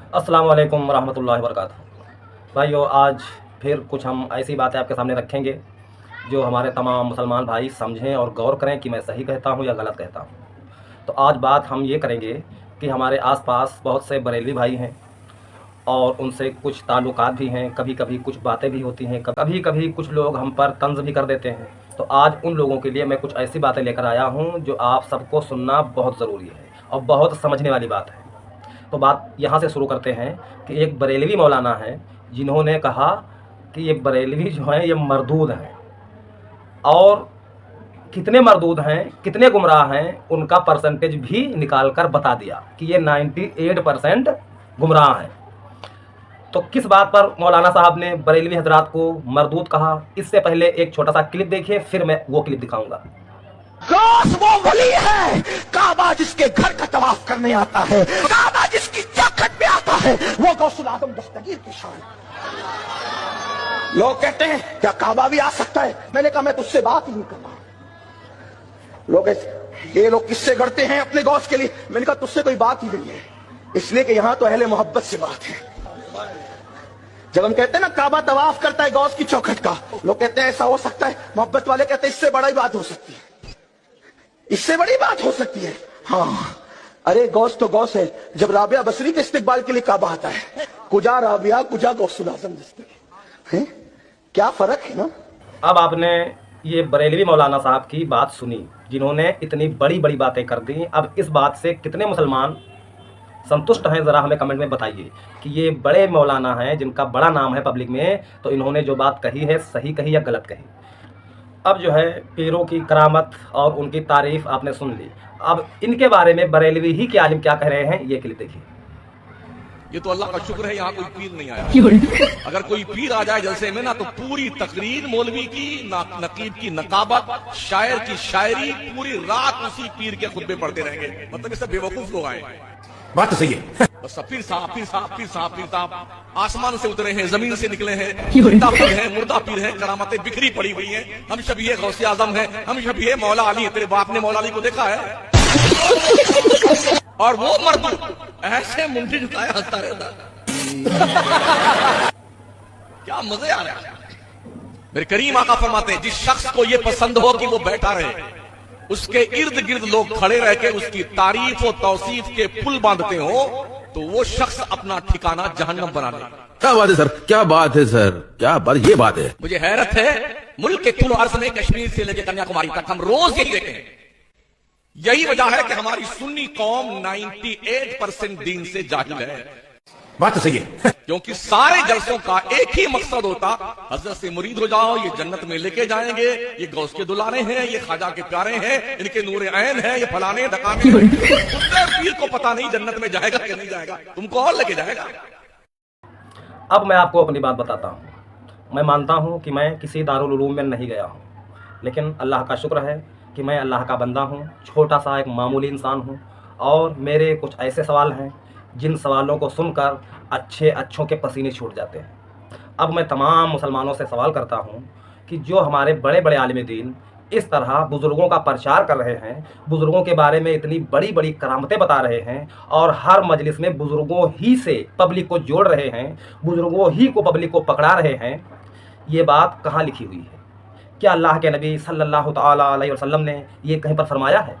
अस्सलाम वालेकुम रहमतुल्लाहि वबरकातुहू। भाइयों, आज फिर कुछ हम ऐसी बातें आपके सामने रखेंगे जो हमारे तमाम मुसलमान भाई समझें और गौर करें कि मैं सही कहता हूँ या गलत कहता हूँ। तो आज बात हम ये करेंगे कि हमारे आसपास बहुत से बरेलवी भाई हैं और उनसे कुछ ताल्लुकात भी हैं, कभी कभी कुछ बातें भी होती हैं, कभी कभी कुछ लोग हम पर तंज भी कर देते हैं। तो आज उन लोगों के लिए मैं कुछ ऐसी बातें लेकर आया हूँ जो आप सबको सुनना बहुत ज़रूरी है और बहुत समझने वाली बात है। तो बात यहाँ से शुरू करते हैं कि एक बरेलवी मौलाना है जिन्होंने कहा कि ये बरेलवी जो हैं ये मरदूद हैं, और कितने मरदूद हैं, कितने गुमराह हैं, उनका परसेंटेज भी निकाल कर बता दिया कि ये 98% गुमराह हैं। तो किस बात पर मौलाना साहब ने बरेलवी हजरात को मरदूद कहा, इससे पहले एक छोटा सा क्लिप देखिए, फिर मैं वो क्लिप दिखाऊंगा। गौस वो वली है, काबा जिसके घर का तवाफ करने आता है, काबा जिसकी चौखट पे आता है, वो गौसुल आजम दस्तगीर की शान। लोग कहते हैं क्या काबा भी आ सकता है? मैंने कहा मैं तुझसे बात ही नहीं कर रहा। लोग ये लोग किससे गढ़ते हैं अपने गौस के लिए? मैंने कहा तुझसे कोई बात ही नहीं है, इसलिए कि यहां तो अहले मोहब्बत से बात है। जब हम कहते हैं ना काबा तवाफ करता है गौस की चौखट का, लोग कहते हैं ऐसा हो सकता है। मोहब्बत वाले कहते हैं इससे बड़ा ही बात हो सकती है, इससे बड़ी बात हो सकती है। हाँ, अरे गौस तो गौस है। जब राबिया बसरी के इस्तिकबाल के लिए काबा आता है, कुजा राबिया कुजा गौसुल आजम है, क्या फर्क है ना। अब आपने ये बरेलवी मौलाना साहब की बात सुनी जिन्होंने इतनी बड़ी बड़ी बातें कर दी। अब इस बात से कितने मुसलमान संतुष्ट हैं, ज़रा हमें कमेंट में बताइए कि ये बड़े मौलाना हैं जिनका बड़ा नाम है पब्लिक में, तो इन्होंने जो बात कही है सही कही या गलत कही। अब जो है पीरों की करामत और उनकी तारीफ आपने सुन ली। अब इनके बारे में बरेलवी ही के आलिम क्या कह रहे हैं, ये क्लिप देखिए। ये तो अल्लाह का शुक्र है यहाँ कोई पीर नहीं आया। अगर कोई पीर आ जाए जलसे में ना, तो पूरी तकरीर मौलवी की, नकीब की नकाबत, शायर की शायरी, पूरी रात उसी पीर के खुतबे पढ़ते रहेंगे। मतलब इससे बेवकूफ लोग आए। बात तो सही है। बस पीर साहब पीर साहब पीर साहब पीर साहब आसमान से उतरे हैं, जमीन से निकले हैं, जिंदा पीर हैं, मुर्दा पीर हैं, करामतें बिखरी पड़ी हुई हैं। हम शबीहे गौसे आजम हैं, हम शबीहे मौला अली हैं। तेरे बाप ने मौला अली को देखा है? और वो मर्द ऐसे मुंडी झुकाए हंसता रहता। क्या मजे आ रहे हैं। मेरे करीम आका फरमाते हैं जिस शख्स को ये पसंद हो कि वो बैठा रहे, उसके इर्द गिर्द लोग खड़े रह के उसकी तारीफ और तौसीफ के पुल बांधते हो, तो वो शख्स अपना ठिकाना जहन्नम बना ले। क्या बात है सर, क्या बात है सर, क्या बात, ये बात है। मुझे हैरत है, मुल्क के कुल अर्ज में कश्मीर से लेकर कन्याकुमारी तक हम रोज यही देखें। यही वजह है कि हमारी सुन्नी कौम 98% दीन से जाहिल है। बात तो सही है। क्योंकि सारे जलसों का एक ही मकसद होता, हजरत से मुरीद हो जाओ, ये जन्नत में लेके जाएंगे, ये गौस के दुलारे हैं, ये ख्वाजा के प्यारे हैं, इनके नूरे ऐन हैं, ये फलाने ढकाने। पीर को पता नहीं जन्नत में जाएगा कि नहीं जाएगा, तुमको और लेके जाएगा। अब मैं आपको अपनी बात बताता हूँ। मैं मानता हूँ कि मैं किसी दारुल उलूम में नहीं गया हूँ, लेकिन अल्लाह का शुक्र है कि मैं अल्लाह का बंदा हूँ, छोटा सा एक मामूली इंसान हूँ, और मेरे कुछ ऐसे सवाल हैं जिन सवालों को सुनकर अच्छों के पसीने छूट जाते हैं। अब मैं तमाम मुसलमानों से सवाल करता हूँ कि जो हमारे बड़े बड़े आलिम दीन इस तरह बुज़ुर्गों का प्रचार कर रहे हैं, बुज़ुर्गों के बारे में इतनी बड़ी बड़ी करामतें बता रहे हैं, और हर मजलिस में बुज़ुर्गों ही से पब्लिक को जोड़ रहे हैं, बुज़ुर्गों ही को पब्लिक को पकड़ा रहे हैं, ये बात कहाँ लिखी हुई है? क्या अल्लाह के नबी सल्लल्लाहु ताला अलैहि वसल्लम ने ये कहीं पर फरमाया है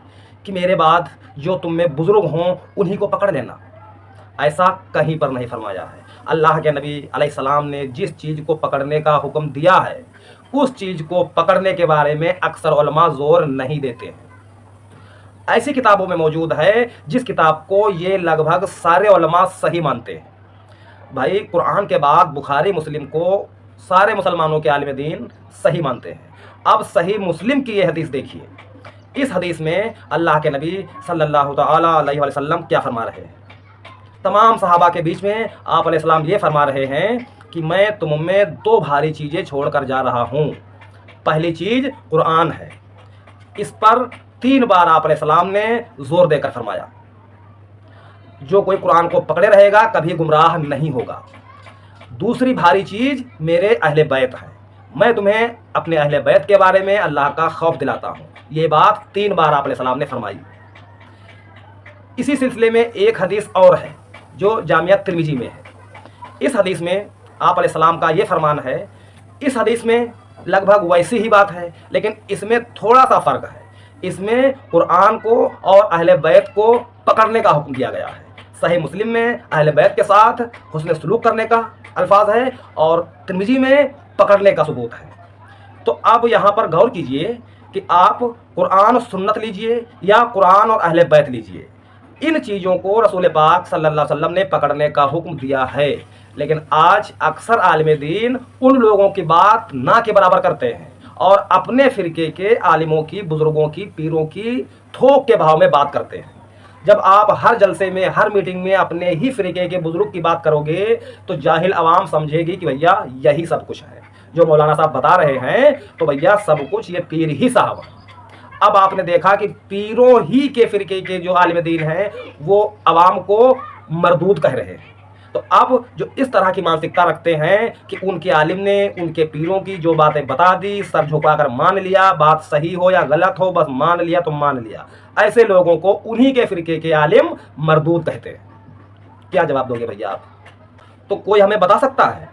कि मेरे बाद जो तुम में बुज़ुर्ग हों उन्हीं को पकड़ लेना? ऐसा कहीं पर नहीं फरमाया है। अल्लाह के नबी अलैहिस्सलाम ने जिस चीज़ को पकड़ने का हुक्म दिया है, उस चीज़ को पकड़ने के बारे में अक्सर उलमा जोर नहीं देते हैं। ऐसी किताबों में मौजूद है जिस किताब को ये लगभग सारे उलमा सही मानते हैं। भाई, कुरान के बाद बुखारी मुस्लिम को सारे मुसलमानों के आलिम दीन सही मानते हैं। अब सही मुस्लिम की ये हदीस देखिए। इस हदीस में अल्लाह के नबी सल्लल्लाहु ताला अलैहि वसल्लम क्या फरमा रहे हैं? तमाम सहाबा के बीच में आप अलैहिस्सलाम ये फरमा रहे हैं कि मैं तुम में दो भारी चीज़ें छोड़ कर जा रहा हूँ। पहली चीज़ कुरान है। इस पर 3 बार आप अलैहिस्सलाम ने जोर देकर फरमाया। जो कोई कुरान को पकड़े रहेगा कभी गुमराह नहीं होगा। दूसरी भारी चीज़ मेरे अहले बैत हैं। मैं तुम्हें अपने अहले बैत के बारे में अल्लाह का खौफ दिलाता हूँ। ये बात 3 बार आप अलैहिस्सलाम ने फरमाई। इसी सिलसिले में एक हदीस और है जो जामिया तिरमिजी में है। इस हदीस में आप अलैहिस्सलाम का ये फरमान है। इस हदीस में लगभग वैसी ही बात है, लेकिन इसमें थोड़ा सा फ़र्क है। इसमें कुरान को और अहले बैत को पकड़ने का हुक्म दिया गया है। सही मुस्लिम में अहले बैत के साथ हुस्न सलूक करने का अल्फाज है और तिरमिजी में पकड़ने का सबूत है। तो अब यहाँ पर गौर कीजिए कि आप कुरान और सुन्नत लीजिए या कुरान और अहले बैत लीजिए, इन चीज़ों को रसूल पाक सल्लल्लाहु अलैहि वसल्लम ने पकड़ने का हुक्म दिया है। लेकिन आज अक्सर आलिम दीन उन लोगों की बात ना के बराबर करते हैं और अपने फ़िरके के आलिमों की, बुज़ुर्गों की, पीरों की थोक के भाव में बात करते हैं। जब आप हर जलसे में, हर मीटिंग में अपने ही फ़िरके के बुज़ुर्ग की बात करोगे तो जाहिल आवाम समझेगी कि भैया यही सब कुछ है जो मौलाना साहब बता रहे हैं, तो भैया सब कुछ ये पीर ही साहब। अब आपने देखा कि पीरों ही के फ़िरके के जो आलिम दीन हैं वो आवाम को मरदूद कह रहे हैं। तो अब जो इस तरह की मानसिकता रखते हैं कि उनके आलिम ने उनके पीरों की जो बातें बता दी, सर झुकाकर मान लिया, बात सही हो या गलत हो बस मान लिया तो मान लिया, ऐसे लोगों को उन्हीं के फ़िरके के आलिम मरदूद कहते हैं। क्या जवाब दोगे भैया आप? तो कोई हमें बता सकता है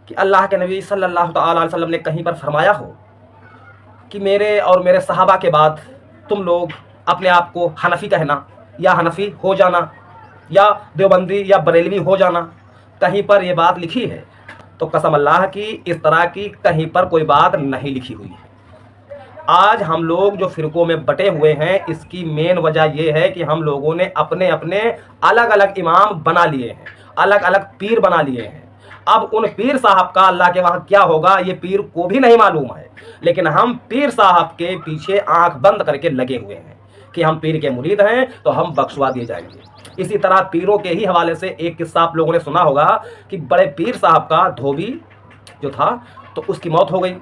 कि अल्लाह के नबी सल्लल्लाहु अलैहि वसल्लम ने कहीं पर फरमाया हो कि मेरे और मेरे सहाबा के बाद तुम लोग अपने आप को हनफी कहना या हनफी हो जाना या देवबंदी या बरेलवी हो जाना? कहीं पर ये बात लिखी है? तो कसम अल्लाह की इस तरह की कहीं पर कोई बात नहीं लिखी हुई है। आज हम लोग जो फ़िरकों में बटे हुए हैं, इसकी मेन वजह यह है कि हम लोगों ने अपने अपने अलग अलग इमाम बना लिए हैं, अलग अलग पीर बना लिए हैं। अब उन पीर साहब का अल्लाह के वहाँ क्या होगा ये पीर को भी नहीं मालूम है, लेकिन हम पीर साहब के पीछे आंख बंद करके लगे हुए हैं कि हम पीर के मुरीद हैं तो हम बख्शवा दिए जाएंगे। इसी तरह पीरों के ही हवाले से एक किस्सा आप लोगों ने सुना होगा कि बड़े पीर साहब का धोबी जो था तो उसकी मौत हो गई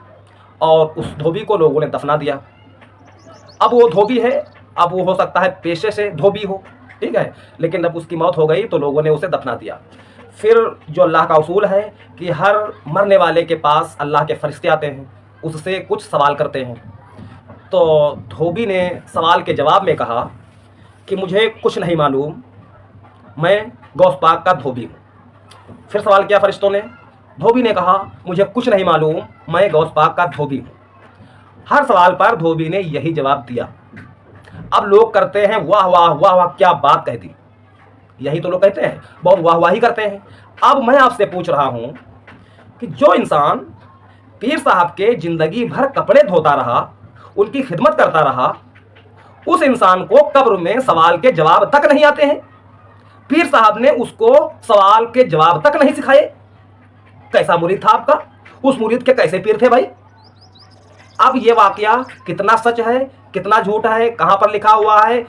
और उस धोबी को लोगों ने दफना दिया। अब वो धोबी है, अब वो हो सकता है पेशे से धोबी हो, ठीक है, लेकिन अब उसकी मौत हो गई तो लोगों ने उसे दफना दिया। फिर जो अल्लाह का उसूल है कि हर मरने वाले के पास अल्लाह के फरिश्ते आते हैं, उससे कुछ सवाल करते हैं। तो धोबी ने सवाल के जवाब में कहा कि मुझे कुछ नहीं मालूम, मैं गौस पाक का धोबी हूँ। फिर सवाल किया फरिश्तों ने, धोबी ने कहा मुझे कुछ नहीं मालूम, मैं गौस पाक का धोबी हूँ। हर सवाल पर धोबी ने यही जवाब दिया। अब लोग करते हैं वाह वाह वाह वाह, क्या बात कह दी, यही तो लोग कहते हैं, बहुत वाहवाही करते हैं। अब मैं आपसे पूछ रहा हूँ कि जो इंसान पीर साहब के ज़िंदगी भर कपड़े धोता रहा, उनकी खिदमत करता रहा, उस इंसान को कब्र में सवाल के जवाब तक नहीं आते हैं। पीर साहब ने उसको सवाल के जवाब तक नहीं सिखाए। कैसा मुरीद था आपका? उस मुरीद के कैसे पीर थे भाई? अब ये वाकया कितना सच है, कितना झूठ है, कहाँ पर लिखा हुआ है,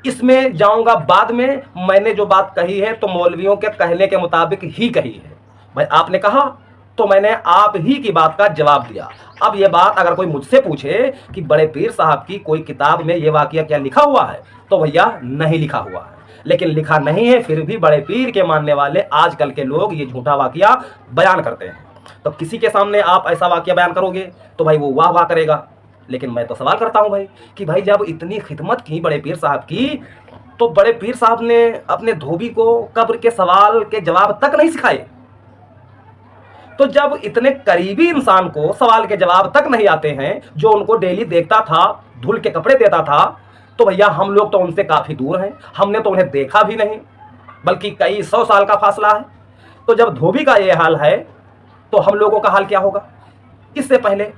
इसमें जाऊंगा बाद में। मैंने जो बात कही है तो मौलवियों के कहने के मुताबिक ही कही है। भाई आपने कहा तो मैंने आप ही की बात का जवाब दिया। अब ये बात अगर कोई मुझसे पूछे कि बड़े पीर साहब की कोई किताब में ये वाकया क्या लिखा हुआ है, तो भैया नहीं लिखा हुआ है। लेकिन लिखा नहीं है फिर भी बड़े पीर के मानने वाले आजकल के लोग ये झूठा वाकया बयान करते हैं। तो किसी के सामने आप ऐसा वाकया बयान करोगे तो भाई वो वाह वाह करेगा। लेकिन मैं तो सवाल करता हूं भाई कि भाई जब इतनी खिदमत की बड़े पीर साहब की, तो बड़े पीर साहब ने अपने धोबी को कब्र के सवाल के जवाब तक नहीं सिखाए। तो जब इतने करीबी इंसान को सवाल के जवाब तक नहीं आते हैं, जो उनको डेली देखता था, धुल के कपड़े देता था, तो भैया हम लोग तो उनसे काफ़ी दूर हैं, हमने तो उन्हें देखा भी नहीं, बल्कि कई 100 साल का फासला है। तो जब धोबी का ये हाल है तो हम लोगों का हाल क्या होगा? इससे पहले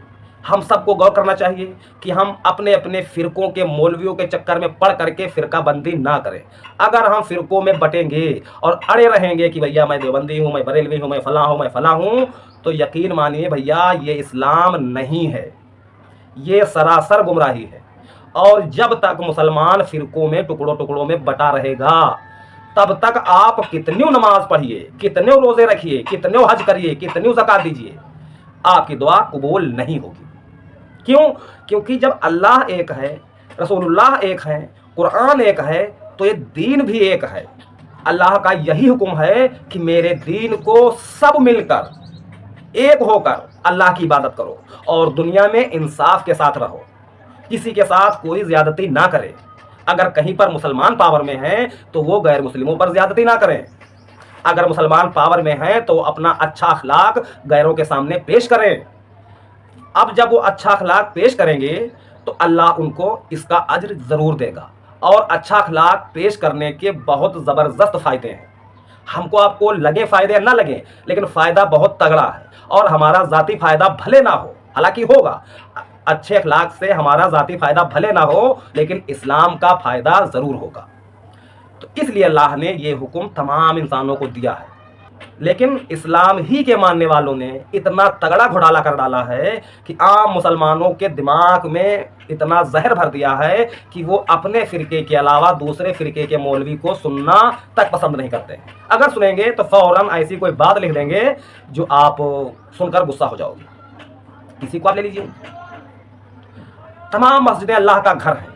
हम सबको गौर करना चाहिए कि हम अपने अपने फ़िरकों के मौलवियों के चक्कर में पड़ करके फ़िरका बंदी ना करें। अगर हम फ़िरकों में बटेंगे और अड़े रहेंगे कि भैया मैं देवबंदी हूँ, मैं बरेलवी हूँ, मैं फ़लाँ हूँ, मैं फ़लाँ हूँ, तो यकीन मानिए भैया ये इस्लाम नहीं है, ये सरासर गुमराही है। और जब तक मुसलमान फ़िरकों में टुकड़ों टुकड़ों में बटा रहेगा, तब तक आप कितनी नमाज पढ़िए, कितने रोज़े रखिए, कितने हज करिए, कितनी ज़कात दीजिए, आपकी दुआ कबूल नहीं होगी। क्यों? क्योंकि जब अल्लाह एक है, रसूलुल्लाह एक है, कुरान एक है, तो ये दीन भी एक है। अल्लाह का यही हुक्म है कि मेरे दीन को सब मिलकर एक होकर अल्लाह की इबादत करो और दुनिया में इंसाफ के साथ रहो, किसी के साथ कोई ज़्यादती ना करे, अगर कहीं पर मुसलमान पावर में हैं तो वो गैर मुस्लिमों पर ज्यादती ना करें। अगर मुसलमान पावर में हैं तो अपना अच्छा अखलाक गैरों के सामने पेश करें। अब जब वो अच्छा अखलाक पेश करेंगे तो अल्लाह उनको इसका अज्र ज़रूर देगा। और अच्छा अखलाक पेश करने के बहुत ज़बरदस्त फ़ायदे हैं। हमको आपको लगे फ़ायदे ना लगे, लेकिन फ़ायदा बहुत तगड़ा है। और हमारा ज़ाती फ़ायदा भले ना हो, हालांकि होगा, अच्छे अखलाक से हमारा ज़ाती फ़ायदा भले ना हो, लेकिन इस्लाम का फ़ायदा ज़रूर होगा। तो इसलिए अल्लाह ने ये हुक्म तमाम इंसानों को दिया है। लेकिन इस्लाम ही के मानने वालों ने इतना तगड़ा घोटाला कर डाला है कि आम मुसलमानों के दिमाग में इतना जहर भर दिया है कि वो अपने फ़िरके के अलावा दूसरे फ़िरके के मौलवी को सुनना तक पसंद नहीं करते। अगर सुनेंगे तो फ़ौरन ऐसी कोई बात लिख देंगे जो आप सुनकर गुस्सा हो जाओगे। किसी को आप ले लीजिए, तमाम मस्जिदें अल्लाह का घर है,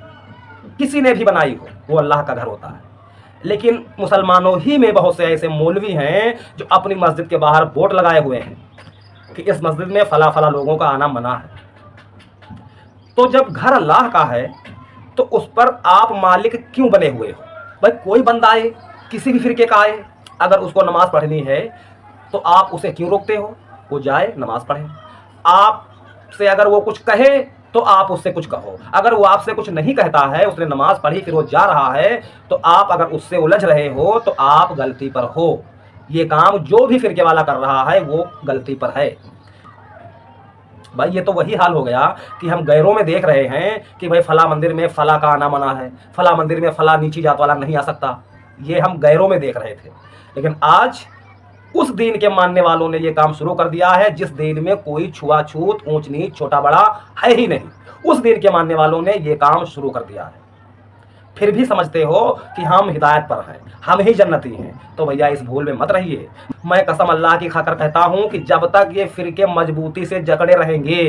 किसी ने भी बनाई हो वो अल्लाह का घर होता है। लेकिन मुसलमानों ही में बहुत से ऐसे मौलवी हैं जो अपनी मस्जिद के बाहर बोर्ड लगाए हुए हैं कि इस मस्जिद में फला फला लोगों का आना मना है। तो जब घर अल्लाह का है तो उस पर आप मालिक क्यों बने हुए हो? भाई कोई बंदा आए, किसी भी फिरके का आए, अगर उसको नमाज पढ़नी है तो आप उसे क्यों रोकते हो? वो जाए नमाज पढ़े। आपसे अगर वो कुछ कहे तो आप उससे कुछ कहो। अगर वो आपसे कुछ नहीं कहता है, उसने नमाज पढ़ी फिर वो जा रहा है, तो आप अगर उससे उलझ रहे हो तो आप गलती पर हो। ये काम जो भी फिरके वाला कर रहा है वो गलती पर है। भाई ये तो वही हाल हो गया कि हम गैरों में देख रहे हैं कि भाई फला मंदिर में फला का आना मना है, फला मंदिर में फला नीची जात वाला नहीं आ सकता। ये हम गैरों में देख रहे थे। लेकिन आज उस दीन के मानने वालों ने ये काम शुरू कर दिया है जिस दीन में कोई छुआछूत, ऊंच नीच, छोटा बड़ा है ही नहीं। उस दीन के मानने वालों ने ये काम शुरू कर दिया है। फिर भी समझते हो कि हम हिदायत पर हैं, हम ही जन्नती हैं। तो भैया इस भूल में मत रहिए। मैं कसम अल्लाह की खाकर कहता हूं कि जब तक ये फिरके मजबूती से जकड़े रहेंगे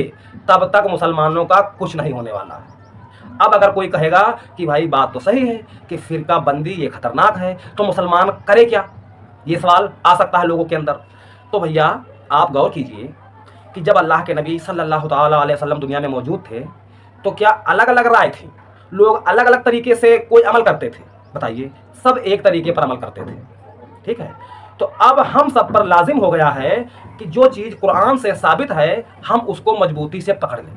तब तक मुसलमानों का कुछ नहीं होने वाला है। अब अगर कोई कहेगा कि भाई बात तो सही है कि फिरका बंदी ये खतरनाक है, तो मुसलमान करे क्या? ये सवाल आ सकता है लोगों के अंदर। तो भैया आप गौर कीजिए कि जब अल्लाह के नबी सल्लल्लाहु ताला अलैहि वसल्लम दुनिया में मौजूद थे तो क्या अलग अलग राय थी? लोग अलग अलग तरीके से कोई अमल करते थे? बताइए, सब एक तरीके पर अमल करते थे। ठीक है, तो अब हम सब पर लाजिम हो गया है कि जो चीज़ कुरान से साबित है हम उसको मजबूती से पकड़ लें।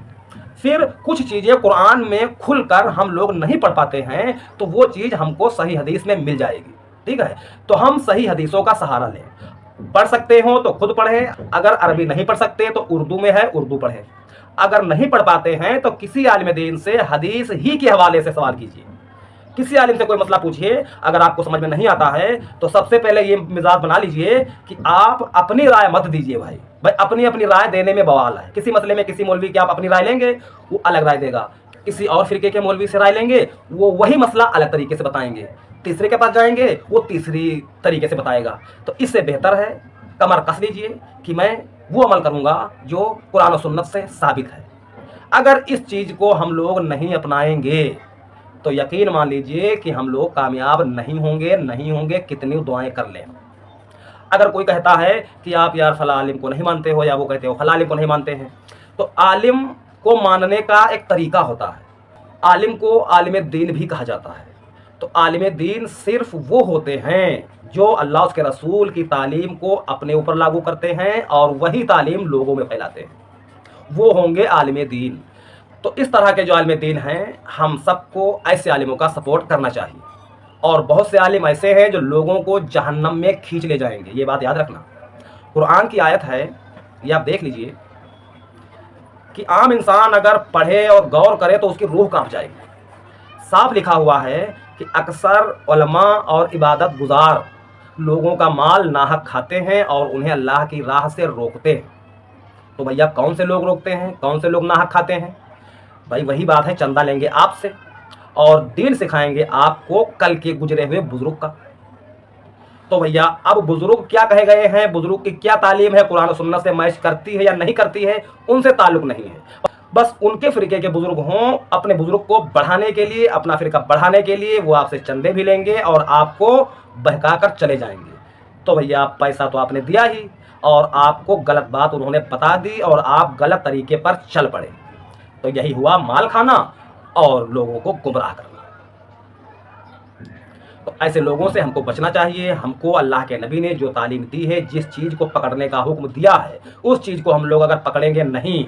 फिर कुछ चीज़ें कुरान में खुलकर हम लोग नहीं पढ़ पाते हैं तो वो चीज़ हमको सही हदीस में मिल जाएगी। ठीक है, तो हम सही हदीसों का सहारा लें। पढ़ सकते हो तो खुद पढ़ें, अगर अरबी नहीं पढ़ सकते तो उर्दू में है उर्दू पढ़ें। अगर नहीं पढ़ पाते हैं तो किसी आलिम दीन से हदीस ही के हवाले से सवाल कीजिए। किसी आलिम से कोई मसला पूछिए, अगर आपको समझ में नहीं आता है तो सबसे पहले ये मिजाज बना लीजिए कि आप अपनी राय मत दीजिए। भाई अपनी अपनी राय देने में बवाल है। किसी मसले में किसी मौलवी की आप अपनी राय लेंगे, वो अलग राय देगा। किसी और फिरके के मौलवी से राय लेंगे, वो वही मसला अलग तरीके से बताएंगे। तीसरे के पास जाएंगे, वो तीसरी तरीके से बताएगा। तो इससे बेहतर है कमर कस लीजिए कि मैं वो अमल करूँगा जो कुरान और सुन्नत से साबित है। अगर इस चीज़ को हम लोग नहीं अपनाएंगे तो यकीन मान लीजिए कि हम लोग कामयाब नहीं होंगे कितनी दुआएं कर लें। अगर कोई कहता है कि आप यार फला आलिम को नहीं मानते हो, या वो कहते हो फला आलिम को नहीं मानते हैं, तो आलिम को मानने का एक तरीका होता है। आलिम को आलिम दीन भी कहा जाता है। तो आलिम दीन सिर्फ वो होते हैं जो अल्लाह उसके रसूल की तालीम को अपने ऊपर लागू करते हैं और वही तालीम लोगों में फैलाते हैं, वो होंगे आलिम दीन। तो इस तरह के जो आलिम दीन हैं, हम सबको ऐसे आलिमों का सपोर्ट करना चाहिए। और बहुत से आलिम ऐसे हैं जो लोगों को जहन्नम में खींच ले जाएंगे, ये बात याद रखना। कुरान की आयत है, ये आप देख लीजिए कि आम इंसान अगर पढ़े और गौर करे तो उसकी रूह कांप जाएगी। साफ लिखा हुआ है कि अक्सर उलमा और इबादत गुजार लोगों का माल नाहक खाते हैं और उन्हें अल्लाह की राह से रोकते हैं। तो भैया कौन से लोग रोकते हैं, कौन से लोग नाहक खाते हैं? भाई वही बात है, चंदा लेंगे आपसे और दीन सिखाएंगे आपको कल के गुजरे हुए बुजुर्ग का। तो भैया अब बुजुर्ग क्या कहे गए हैं, बुजुर्ग की क्या तालीम है, कुरान और सुन्नत से मैच करती है या नहीं करती है, उनसे ताल्लुक नहीं है। बस उनके फिरके के बुजुर्ग हों, अपने बुजुर्ग को बढ़ाने के लिए, अपना फिरका बढ़ाने के लिए वो आपसे चंदे भी लेंगे और आपको बहका कर चले जाएंगे। तो भैया पैसा तो आपने दिया ही और आपको गलत बात उन्होंने बता दी और आप गलत तरीके पर चल पड़े। तो यही हुआ माल खाना और लोगों को गुमराह करना। تو ایسے لوگوں سے ہم کو بچنا چاہیے. ہم کو اللہ کے نبی نے جو تعلیم دی ہے, جس چیز کو پکڑنے کا حکم دیا ہے, اس چیز کو ہم لوگ اگر پکڑیں گے نہیں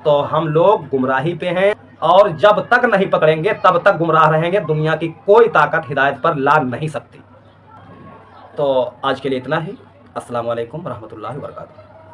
تو ہم لوگ گمراہی پہ ہیں, اور جب تک نہیں پکڑیں گے تب تک گمراہ رہیں گے. دنیا کی کوئی طاقت ہدایت پر لا نہیں سکتی. تو آج کے لیے اتنا ہی. السلام علیکم ورحمۃ اللہ وبرکاتہ.